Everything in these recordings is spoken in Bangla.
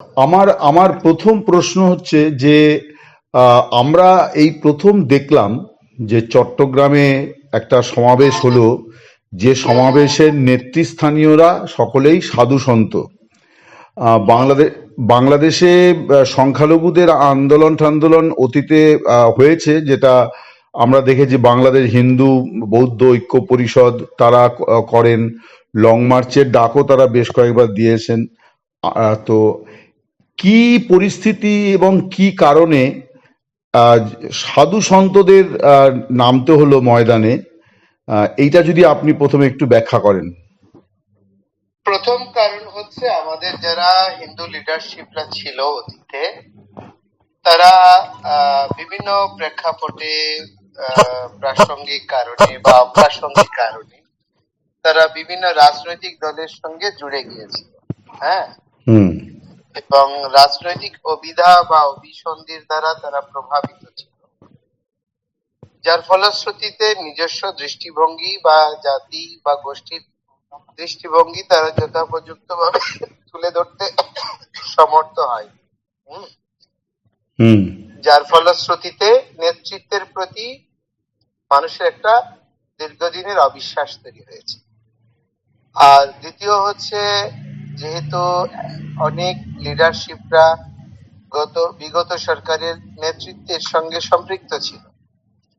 আমার আমার প্রথম প্রশ্ন হচ্ছে যে আমরা এই প্রথম দেখলাম যে চট্টগ্রামে একটা সমাবেশ হলো, যে সমাবেশের নেতৃস্থানীয়রা সকলেই সাধু সন্ত। বাংলাদেশ বাংলাদেশে সংখ্যালঘুদের আন্দোলন টান্দোলন অতীতে হয়েছে, যেটা আমরা দেখেছি। বাংলাদেশ হিন্দু বৌদ্ধ ঐক্য পরিষদ তারা করেন, লং মার্চের ডাকও তারা বেশ কয়েকবার দিয়েছেন। তো কি পরিস্থিতি এবং কি কারণে আহ, সাধু সন্তদের নামতে হলো ময়দানে, এইটা যদি আপনি প্রথমে একটু ব্যাখ্যা করেন। প্রথম কারণ হচ্ছে আমাদের যারা হিন্দু লিডারশিপরা ছিল অতীতে, তারা বিভিন্ন প্রেক্ষাপটে প্রাসঙ্গিক কারণে বা অপ্রাসঙ্গিক কারণে তারা বিভিন্ন রাজনৈতিক দলের সঙ্গে জুড়ে গিয়েছিল। হ্যাঁ, হুম এবং রাজনৈতিক অভিধা বা অভিসন্ধির দ্বারা তারা প্রভাবিত ছিল, যার ফলশ্রুতিতে নিজস্ব দৃষ্টিভঙ্গি বা জাতি বা গোষ্ঠীর দৃষ্টিভঙ্গি তারা যথোপযুক্ত ভাবে তুলে ধরতে সমর্থ হয়। হুম যার ফলশ্রুতিতে নেতৃত্বের প্রতি মানুষের একটা দীর্ঘদিনের অবিশ্বাস তৈরি হয়েছে। আর দ্বিতীয় হচ্ছে, যেহেতু অনেক লিডারশিপরা বিগত সরকারের নেতৃত্বের সঙ্গে সম্পৃক্ত ছিল,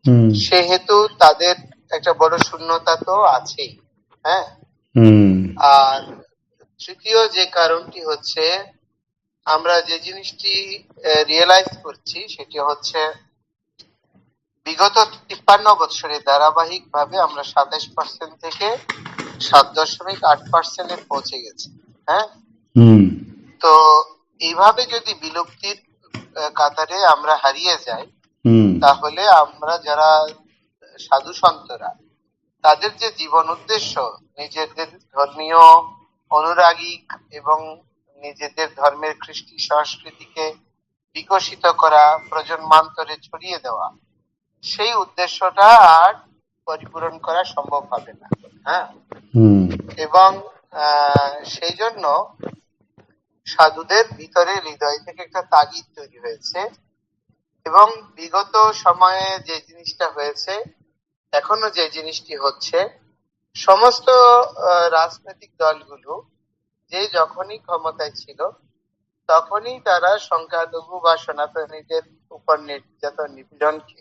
হুম সেহেতু তাদের একটা বড় শূন্যতা তো আছেই। হ্যাঁ, হুম আর তৃতীয় যে কারণটি হচ্ছে, আমরা যে জিনিসটি রিয়েলাইজ করছি সেটি হচ্ছে, বিগত 53 বছরে ধারাবাহিক ভাবে আমরা 27% থেকে 7.8% পৌঁছে গেছি। হ্যাঁ, হুম তো এইভাবে যদি বিলুপ্তির কাতারে আমরা হারিয়ে যাই, হুম তাহলে আমরা যারা সাধু সন্তরা, তাদের যে জীবন উদ্দেশ্য, নিজেদের ধর্মীয় অনুরাগী এবং নিজেদের ধর্মের কৃষ্টি সংস্কৃতিকে বিকশিত করা, প্রজন্মান্তরে ছড়িয়ে দেওয়া, সেই উদ্দেশ্যটা আর পরিপূরণ করা সম্ভব হবে না। হ্যাঁ, হুম এবং সেই জন্য সাধুদের ভিতরে হৃদয় থেকে একটা তাগিদ তৈরি হয়েছে, এবং বিগত সময়ে যে জিনিসটা হয়েছে, এখনো যে জিনিসটি হচ্ছে, সমস্ত রাজনৈতিক দলগুলো যে যখনই ক্ষমতায় ছিল, তখনই তারা সংখ্যালঘু বা সনাতনীদের উপর নির্যাতন নিপীড়নকে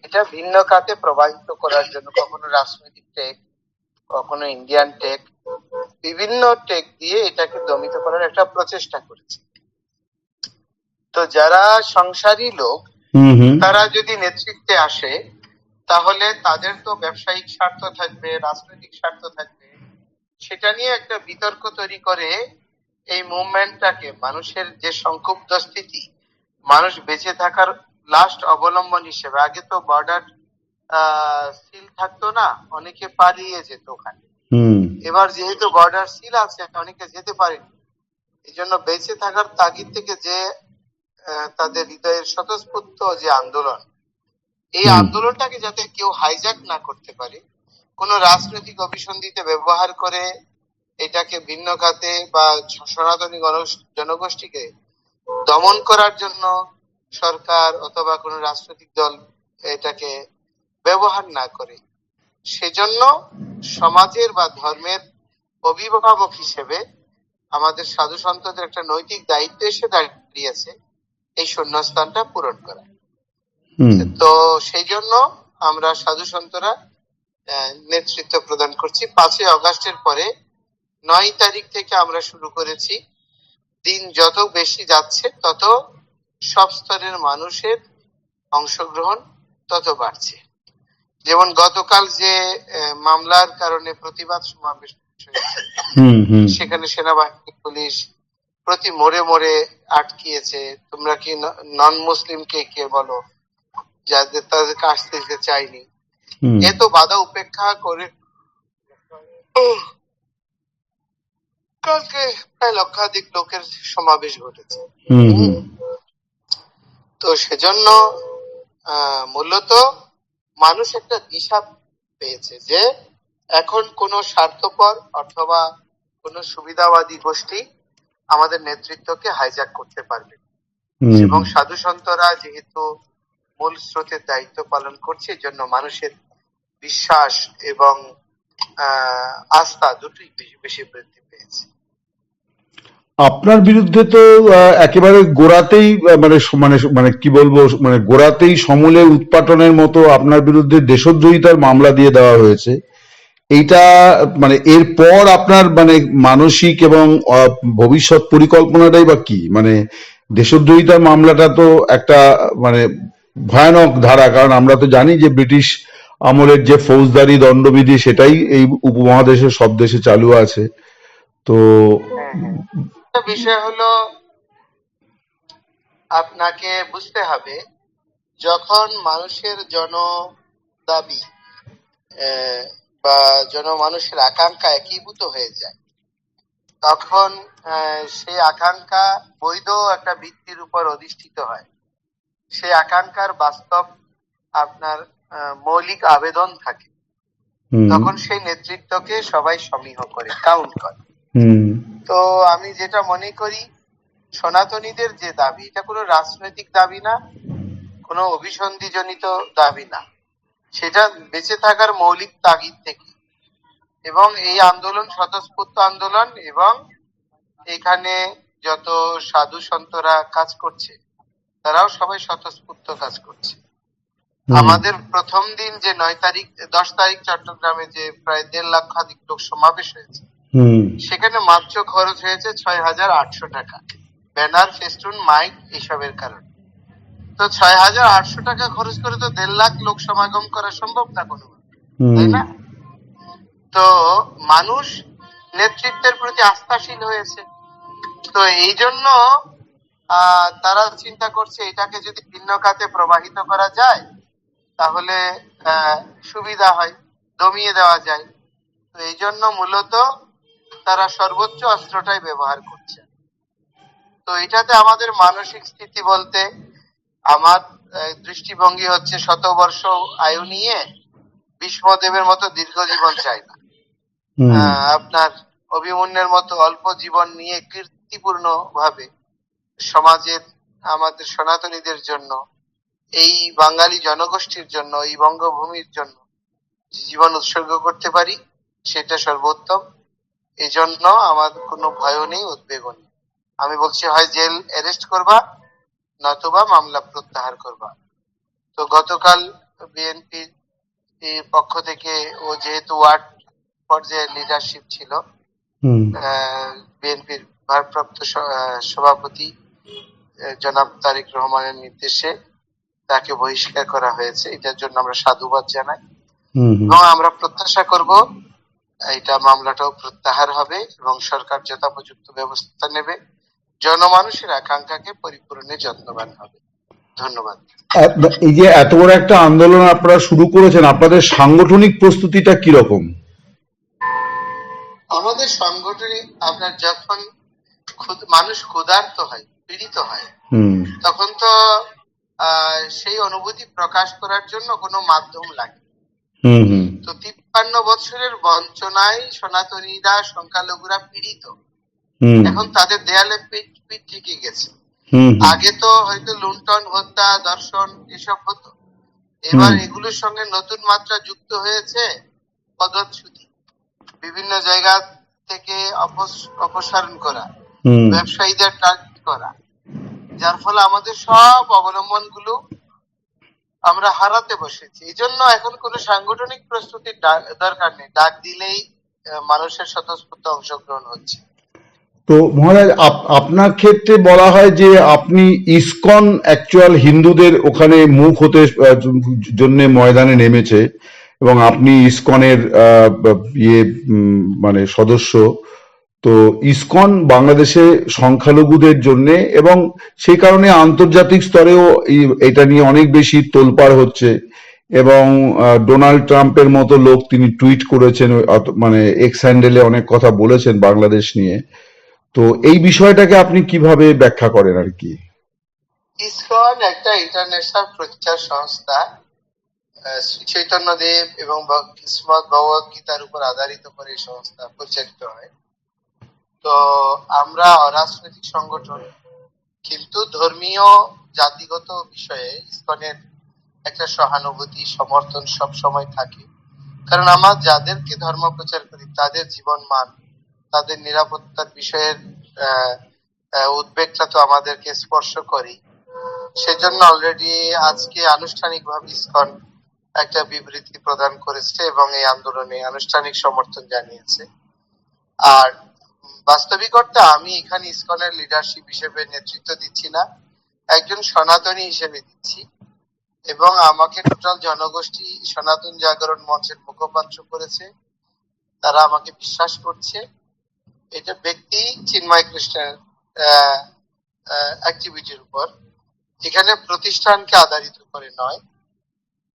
এটা ভিন্ন খাতে প্রবাহিত করার জন্য কখনো রাজনৈতিক টেক, কখনো ইন্ডিয়ান টেক, বিভিন্ন টেক দিয়ে এটাকে দমিত করার একটা প্রচেষ্টা করেছে। তো যারা সংসারী লোক, তারা যদি নেতৃত্বে আসে, তাহলে তাদের তো ব্যবসায়িক স্বার্থ থাকবে, রাজনৈতিক স্বার্থ থাকবে। সেটা নিয়ে একটা বিতর্ক তৈরি করে এই মুভমেন্টটাকে, মানুষের যে সংক্ষুব্ধ স্থিতি, মানুষ বেঁচে থাকার লাস্ট অবলম্বন হিসেবে, আগে তো বর্ডার সিল থাকতো না, অনেকে পালিয়ে যেত ওখানে। এবার যেহেতু বর্ডার সিল আছে, অনেকে যেতে পারেনি। এই জন্য বেঁচে থাকার তাগিদ থেকে যে তাদের হৃদয়ের স্বতঃস্ফূর্ত যে আন্দোলন, এই আন্দোলনটাকে যাতে কেউ হাইজ্যাক না করতে পারে, কোন রাজনৈতিক অভিসন্ধিতে ব্যবহার করে এটাকে ভিন্ন খাতে বা সনাতনী জনগোষ্ঠীকে দমন করার জন্য সরকার অথবা কোন রাজনৈতিক দল এটাকে ব্যবহার না করে, সেজন্য সমাজের বা ধর্মের অভিভাবক হিসেবে আমাদের সাধু সন্তদের একটা নৈতিক দায়িত্ব এসে দাঁড়িয়েছে এই শূন্যস্থানটা পূরণ করা। তো সেই জন্য আমরা সাধু সন্তরা নেতৃত্ব প্রদান করছি। 5ই অগাস্টের পরে 9 তারিখ থেকে আমরা শুরু করেছি। দিন যত বেশি যাচ্ছে, তত সব স্তরের মানুষের অংশগ্রহণ তত বাড়ছে। যেমন গতকাল যে মামলার কারণে প্রতিবাদ সমাবেশ হয়েছে, সেখানে সেনাবাহিনী পুলিশ প্রতি মোড়ে মোড়ে আটকিয়েছে। তোমরা কি নন মুসলিমকে কে বলো, যাদের তাদেরকে আসতে দিতে চাইনি। এত বাধা উপেক্ষা করে কালকে প্রায় লক্ষাধিক লোকের সমাবেশ ঘটেছে। তো সেজন্য মূলত মানুষ একটা দিশা পেয়েছে যে এখন কোন স্বার্থপর অথবা কোন সুবিধাবাদী গোষ্ঠী আমাদের নেতৃত্বকে হাইজ্যাক করতে পারবে। হুম এবং সাধু সন্তরা যেহেতু মূল স্রোতের দায়িত্ব পালন করছে, এই জন্য মানুষের বিশ্বাস এবং আস্থা দুটোই বেশি বেশি বৃদ্ধি পেয়েছে। আপনার বিরুদ্ধে তো একেবারে গোড়াতেই মানে মানে মানে কি বলবো, মানে গোড়াতেই সমূলে উৎপাটনের মতো আপনার বিরুদ্ধে দেশদ্রোহিতার মামলা দিয়ে দেওয়া হয়েছে। এইটা মানে এরপর আপনার মানে মানসিক এবং ভবিষ্যৎ পরিকল্পনাটাই বা কি? মানে দেশদ্রোহিতার মামলাটা তো একটা মানে ভয়ানক ধারা, কারণ আমরা তো জানি যে ব্রিটিশ আমলের যে ফৌজদারি দণ্ডবিধি সেটাই এই উপমহাদেশের সব দেশে চালু আছে। তো হ্যাঁ, হ্যাঁ। একটা বিষয় হলো, আপনাকে বুঝতে হবে, যখন মানুষের দাবি বা মানুষের আকাঙ্ক্ষা একীভূত হয়ে যায়, তখন সেই আকাঙ্ক্ষা বৈধ একটা ভিত্তির উপর অধিষ্ঠিত হয়। সেই আকাঙ্ক্ষার বাস্তব আপনার মৌলিক আবেদন থাকে, হুম তখন সেই নেতৃত্বকে সবাই সমীহ করে, কাউন্ট করে। হুম তো আমি যেটা মনে করি, সনাতনীদের যে দাবি, এটা কোনো রাজনৈতিক দাবি না, কোনো অভিসন্ধিজনিত দাবি না, সেটা বেঁচে থাকার মৌলিক তাগিদ থেকে। এবং এই আন্দোলন স্বতঃস্ফূর্ত আন্দোলন, এবং এখানে যত সাধু সন্তরা কাজ করছে তারাও সবাই স্বতঃস্ফূর্ত কাজ করছে। হুম আমাদের প্রথম দিন যে 10 তারিখ চট্টগ্রামে যে প্রায় 1.5 লক্ষাধিক লোক সমাবেশ হয়েছে, হুম সেখানে মাত্র খরচ হয়েছে 6,800 টাকা, ব্যানার, ফেস্টুন, মাইক এসবের কারণে। তো 6,800 টাকা খরচ করে তো 1.5 লাখ লোক সমাগম করা সম্ভব না কোনো, তাই হুম না? তো মানুষ নেতৃত্বের প্রতি আস্থাশীল হয়েছে। তো এই জন্য তারা চিন্তা করছে এটাকে যদি ভিন্ন খাতে প্রবাহিত করা যায় তাহলে সুবিধা হয়, দমিয়ে দেওয়া যায়। তো এই জন্য মূলত তারা সর্বোচ্চ অস্ত্রটাই ব্যবহার করছে। তো এটাতে আমাদের মানসিক স্থিতি বলতে, আমার দৃষ্টিভঙ্গি হচ্ছে, 100 বর্ষ আয়ু নিয়ে ভীষ্মদেবের মতো দীর্ঘ জীবন চাই না। হুম আপনার অভিমন্যুর মতো অল্প জীবন নিয়ে কীর্তিপূর্ণ ভাবে সমাজের, আমাদের সনাতনীদের জন্য, এই বাঙালি জনগোষ্ঠীর জন্য, এই বঙ্গভূমির জন্য জীবন উৎসর্গ করতে পারি, সেটা সর্বোত্তম। এই জন্য আমার কোনো ভয় নেই, উদ্বেগও নেই। আমি বলছি, হয় জেল অ্যারেস্ট করবা, নতুবা মামলা প্রত্যাহার করবা। তো গতকাল বিএনপির পক্ষ থেকে, ও যেহেতু ওয়ার্ড পর্যায়ে লিডারশিপ ছিল, হুম বিএনপির ভারপ্রাপ্ত সভাপতি জনাব তারেক রহমানের নির্দেশে তাকে বহিষ্কার করা হয়েছে। এটার জন্য আমরা সাধুবাদ জানাই, হুম এবং আমরা প্রত্যাশা করব এটা মামলাটাও প্রত্যাহার হবে এবং সরকার যথোপযুক্ত ব্যবস্থা নেবে, জনমানুষের আকাঙ্ক্ষাকে পরিপূরণে যত্নবান হবে। ধন্যবাদ। এই যে এত বড় একটা আন্দোলন আপনারা শুরু করেছেন, আপনাদের সাংগঠনিক প্রস্তুতিটা কিরকম? আমাদের সংগঠনে আপনার যখন মানুষ ক্ষুধার্ত হয়, পীড়িত হয়, হুম তখন তো সেই অনুভূতি প্রকাশ করার জন্য কোনো মাধ্যম লাগে। হুম হুম তো 53 বছরের বঞ্চনায় সনাতনীরা, সংখ্যালঘুরা পীড়িত। হুম এখন তাদের দেয়ালে পিঠ পিঠ ঠেকে গেছে। হুম আগে তো হয়তো লুণ্ঠন, হত্যা, দর্শন এসব হতো, এবার হুম এগুলোর সঙ্গে নতুন মাত্রা যুক্ত হয়েছে পদচ্যুতি, বিভিন্ন জায়গা থেকে অপসারণ করা, হুম ব্যবসায়ীদের টার্গেট করা, যার ফলে আমাদের সব অবলম্বন গুলো আমরা হারাতে বসেছি। এই জন্য এখন কোনো সাংগঠনিক প্রস্তুতির দরকার নেই, ডাক দিলেই মানুষের স্বতঃস্ফূর্ত অংশগ্রহণ হচ্ছে। তো মহারাজ, আপনার ক্ষেত্রে বলা হয় যে আপনি ইসকন অ্যাকচুয়াল হিন্দুদের ওখানে মুখ হতে জন্য ময়দানে নেমেছে, এবং আপনি ইসকনের ইয়ে মানে সদস্য। তো ইসকন বাংলাদেশে সংখ্যালঘুদের জন্য, এবং সেই কারণে আন্তর্জাতিক স্তরেও এটা নিয়ে অনেক বেশি তোলপাড় হচ্ছে। এবং ডোনাল্ড ট্রাম্পের মতো লোক, তিনি টুইট করেছেন, মানে এক্স হ্যান্ডেলে অনেক কথা বলেছেন বাংলাদেশ নিয়ে। তো এই বিষয়টাকে আপনি কিভাবে ব্যাখ্যা করেন আর কি? ইসকন একটা ইন্টারন্যাশনাল প্রচার সংস্থা, শ্রী চৈতন্য দেব এবং শ্রীমদ ভগবত গীতার উপর আধারিত করে এই সংস্থা পরিচালিত হয়। তো আমরা অরাজনৈতিক সংগঠন, কিন্তু ধর্মীয় জাতিগত বিষয়ে ইসকনের একটা সহানুভূতি সমর্থন সব সময় থাকে। কারণ আমরা যাদেরকে ধর্ম প্রচার করি তাদের জীবন মান, তাদের নিরাপত্তার বিষয়ের আহ, উদ্বেগটা তো আমাদেরকে স্পর্শ করি। সেজন্য অলরেডি আজকে আনুষ্ঠানিকভাবে ইসকন একটা বিবৃতি প্রদান করেছে এবং এই আন্দোলনে আনুষ্ঠানিক সমর্থন জানিয়েছে। আর বাস্তবিক অর্থে আমি এখানে ইসকনের লিডারশিপ হিসেবে নেতৃত্ব দিচ্ছি না, একজন সনাতনী হিসেবে দিচ্ছি। এবং আমাকে টোটাল জনগোষ্ঠী সনাতন জাগরণ মঞ্চের মুখপাত্র করেছে, তারা আমাকে বিশ্বাস করছে। এটা ব্যক্তি চিন্ময় কৃষ্ণের অ্যাক্টিভিটির উপর, এখানে প্রতিষ্ঠানকে আধারিত করে নয়।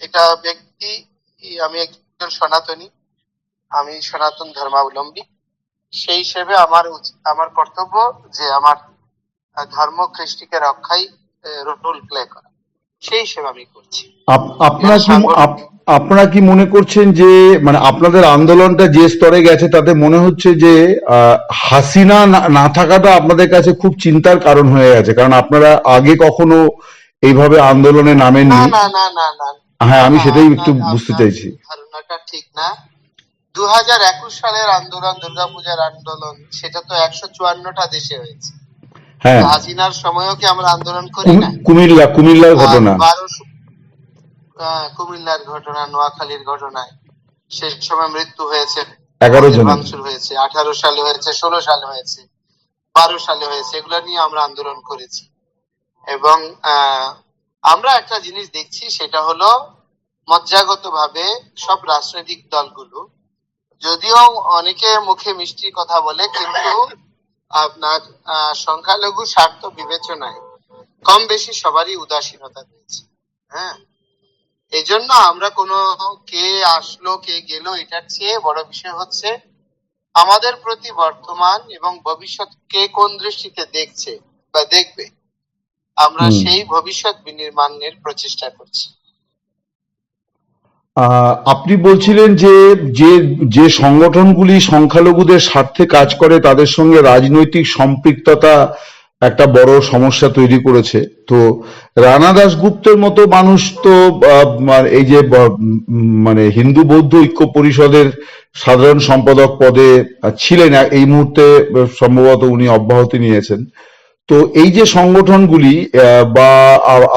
এটা ব্যক্তি, আমি একজন সনাতনী, আমি সনাতন ধর্মাবলম্বী, সেই হিসেবে আমার কর্তব্য যে আমার ধর্ম কৃষ্টিকে রক্ষাই রোল প্লে করা, সেই হিসেবে আমি করছি। আপনারা কি মনে করছেন যে মানে আপনাদের আন্দোলনটা যে স্তরে গেছে তাতে মনে হচ্ছে যে হাসিনা না থাকাটা আপনাদের কাছে খুব চিন্তার কারণ হয়ে গেছে? কারণ আপনারা আগে কখনো এইভাবে আন্দোলনে না নামেননি। না না না না হ্যাঁ, আমি সেটাই একটু আপনার বুঝতে আপনার চাইছি। ধারণাটা ঠিক না। 2021 সালের আন্দোলন, দুর্গাপূজার আন্দোলন, সেটা তো 154টা দেশে হয়েছে। হ্যাঁ, হাসিনার সময়ও কি আমরা আন্দোলন করি না? কুমিল্লার আর ঘটনা। 12 কুমিল্লার ঘটনা, নোয়াখালীর ঘটনায় সেই সময় মৃত্যু হয়েছে, 11 জনের। ভাঙচুর হয়েছে, 18 সালে হয়েছে, 16 সালে হয়েছে, 12 সালে হয়েছে, এগুলো নিয়ে আমরা আন্দোলন করেছি। এবং আমরা একটা জিনিস দেখছি, সেটা হলো মজ্জাগত ভাবে সব রাজনৈতিক দলগুলো, যদিও অনেকে মুখে মিষ্টি কথা বলে, কিন্তু আপনার সংখ্যালঘু স্বার্থ বিবেচনায় কম বেশি সবারই উদাসীনতা রয়েছে। হ্যাঁ, এই জন্য আমরা কোনো কে আসলো কে গেল এটার চেয়ে বড় বিষয় হচ্ছে আমাদের প্রতি বর্তমান এবং ভবিষ্যৎ কে কোন দৃষ্টিতে দেখছে বা দেখবে, আমরা সেই ভবিষ্যৎ বিনির্মাণের প্রচেষ্টা করছি। আপনি বলছিলেন যে যে যে সংগঠনগুলি সংখ্যালঘুদের স্বার্থে কাজ করে তাদের সঙ্গে রাজনৈতিক সম্পৃক্ততা একটা বড় সমস্যা তৈরি করেছে। তো রানা দাশগুপ্তের মতো মানুষ তো এই যে মানে হিন্দু বৌদ্ধ ঐক্য পরিষদের সাধারণ সম্পাদক পদে ছিলেন, এই মুহূর্তে সম্ভবত উনি অব্যাহতি নিয়েছেন। তো এই যে সংগঠনগুলি বা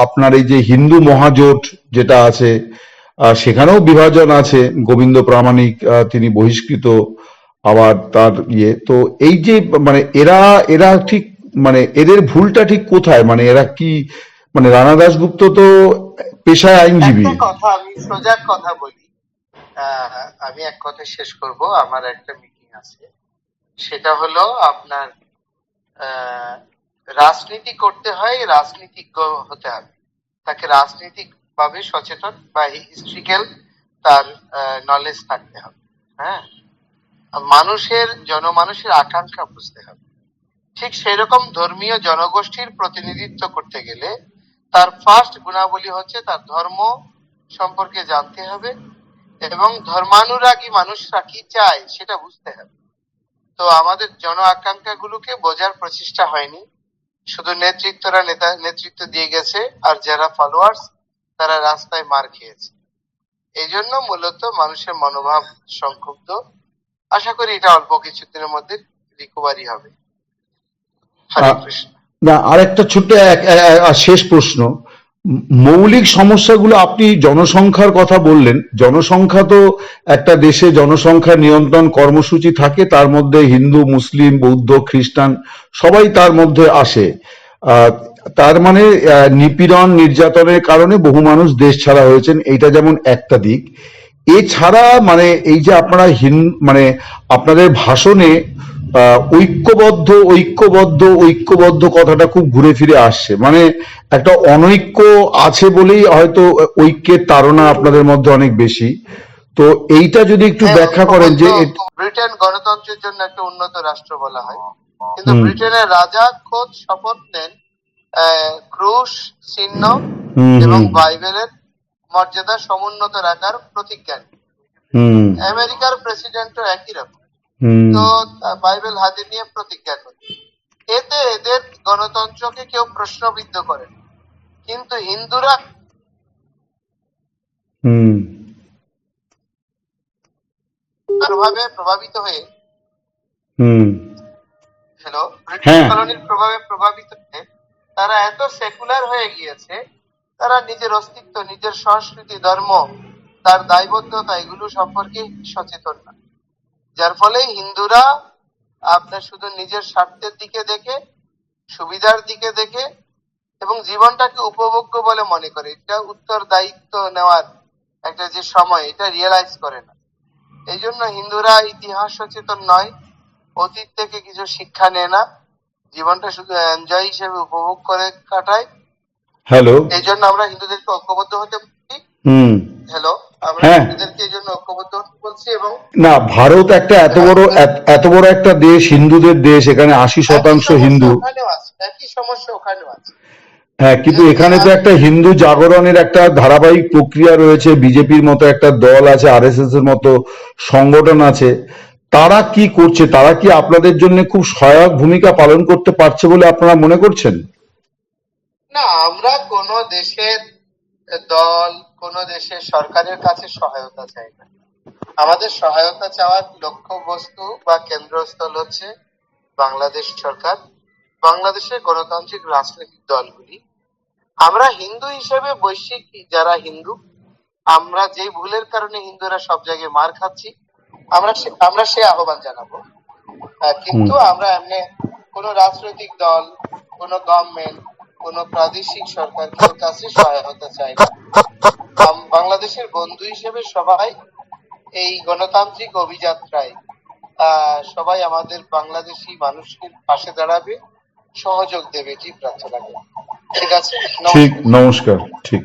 আপনার এই যে হিন্দু মহাজোট যেটা আছে, সেখানেও বিভাজন আছে। গোবিন্দ প্রামাণিক তিনি বহিষ্কৃত, আবার তার তো এই যে মানে এরা এরা ঠিক মানে এদের ভুলটা ঠিক কোথায়? মানে এরা কি মানে রানা দাশগুপ্ত তো পেশায় আইনজীবী। একটা কথা আমি সোজা কথা বলি, আমি এক কথা শেষ করব, আমার একটা মিটিং আছে। সেটা হলো আপনার রাজনীতি করতে হয়, রাজনীতিজ্ঞ হতে হবে, তাকে রাজনৈতিক ভাবে সচেতন বা হিস্ট্রিক্যাল তার নলেজ থাকতে হবে। হ্যাঁ, জনমানুষের আকাঙ্ক্ষা বুঝতে হবে। ঠিক সেই রকম ধর্মীয় জনগোষ্ঠীর প্রতিনিধিত্ব করতে গেলে তার ফার্স্ট গুণাবলী হচ্ছে তার ধর্ম সম্পর্কে জানতে হবে এবং ধর্মানুরাগী মানুষরা কি চায় সেটা বুঝতে হবে। তো আমাদের জন আকাঙ্ক্ষা গুলোকে বোঝার প্রচেষ্টা হয়নি, শুধু নেতৃত্ব দিয়ে গেছে, আর যারা ফলোয়ার্স তারা রাস্তায় মার খেয়েছে। এই জন্য মূলত মানুষের মনোভাব সংক্ষুব্ধ। আশা করি এটা অল্প কিছুদিনের মধ্যে রিকভারি হবে। হরে কৃষ্ণ। না, আরেকটা ছোট্ট শেষ প্রশ্ন। মৌলিক সমস্যাগুলো, আপনি জনসংখ্যার কথা বললেন, জনসংখ্যা তো একটা দেশে জনসংখ্যা নিয়ন্ত্রণ কর্মসূচি থাকে, তার মধ্যে হিন্দু মুসলিম বৌদ্ধ খ্রিস্টান সবাই তার মধ্যে আসে। তার মানে নিপীড়ন নির্যাতনের কারণে বহু মানুষ দেশ ছাড়া হয়েছেন, এইটা যেমন একটা দিক। এছাড়া মানে এই যে আপনারা মানে আপনাদের ভাষণে ঐক্যবদ্ধ ঐক্যবদ্ধ ঐক্যবদ্ধ কথাটা খুব ঘুরে ফিরে আসছে, মানে একটা অনৈক্য আছে বলেই হয়তো ঐক্যের তাড়না আপনাদের মধ্যে অনেক বেশি। তো এইটা যদি একটু ব্যাখ্যা করেন যে ব্রিটেন গণতন্ত্রের জন্য একটা উন্নত রাষ্ট্র বলা হয়, কিন্তু ব্রিটেনের রাজা খোদ শপথ নেন ক্রুশ চিহ্ন এবং বাইবেলের মর্যাদা সমুন্নত রাখার প্রতিজ্ঞা। আমেরিকার প্রেসিডেন্টও একই রকম। হুম তো বাইবেল হাতে নিয়ে প্রতিজ্ঞা করে। এতে এদের গণতন্ত্রকে কেউ প্রশ্নবিদ্ধ করে না। কিন্তু হিন্দুরা হুম ভাবে প্রভাবিত হয়ে হুম হ্যালো ব্রিটিশ হ্যাঁ কলোনির প্রভাবে প্রভাবিত হয়ে তারা এত সেকুলার হয়ে গিয়েছে, তারা নিজের অস্তিত্ব, নিজের সংস্কৃতি, ধর্ম, তার দায়বদ্ধতা এগুলো সম্পর্কে সচেতন না। যার ফলে হিন্দুরা আপনার শুধু নিজের স্বার্থের দিকে দেখে, সুবিধার দিকে দেখে এবং জীবনটাকে উপভোগ্য বলে মনে করে। এটা উত্তরদায়িত্ব নেওয়ার একটা যে সময়, এটা রিয়েলাইজ করে না। এই জন্য হিন্দুরা ইতিহাস সচেতন নয়, অতীত থেকে কিছু শিক্ষা নেয় না, জীবনটা শুধু এনজয় হিসেবে উপভোগ করে কাটায়। হ্যালো এই জন্য আমরা হিন্দুদেরকে ঐক্যবদ্ধ হতে বলছি। হুম হ্যালো, আমরা হ্যাঁ হিন্দুদেরকে এই জন্য ঐক্যবদ্ধ হতে বলছি। এবং না ভারত একটা এত বড় একটা দেশ, হিন্দুদের দেশ, এখানে 80% হিন্দু। একই সমস্যা ওখানেও আছে। হ্যাঁ, কিন্তু যদি এখানে তো একটা হিন্দু জাগরণের একটা ধারাবাহিক প্রক্রিয়া রয়েছে, বিজেপির মতো একটা দল আছে, আরএসএস এর মতো সংগঠন আছে। তারা কি করছে? তারা কি আপনাদের জন্য খুব সহায়ক ভূমিকা পালন করতে পারছে বলে আপনারা মনে করছেন? না, আমরা কোন দেশের দল, কোন দেশের সরকারের কাছে সহায়তা চাই না। আমাদের সহায়তা চাওয়ার লক্ষ্যবস্তু বা কেন্দ্রস্থল হচ্ছে বাংলাদেশ সরকার, বাংলাদেশের গণতান্ত্রিক রাজনৈতিক দলগুলি। আমরা হিন্দু হিসেবে বৈশ্বিক যারা হিন্দু, আমরা যে ভুলের কারণে হিন্দুরা সব জায়গায় মার খাচ্ছি, আমরা সে আহ্বান জানাবো। হুম কিন্তু আমরা এমনি কোন রাজনৈতিক দল, কোন গভর্নমেন্ট, কোন প্রাদেশিক সরকারের কাছে সহায়তা চাই না। বাংলাদেশের বন্ধু হিসেবে সবাই এই গণতান্ত্রিক অভিযাত্রায় সবাই আমাদের বাংলাদেশি মানুষের পাশে দাঁড়াবে, সহযোগ দেবে, এটি প্রার্থনা করি। ঠিক আছে, ঠিক, নমস্কার। নমস্কার। ঠিক।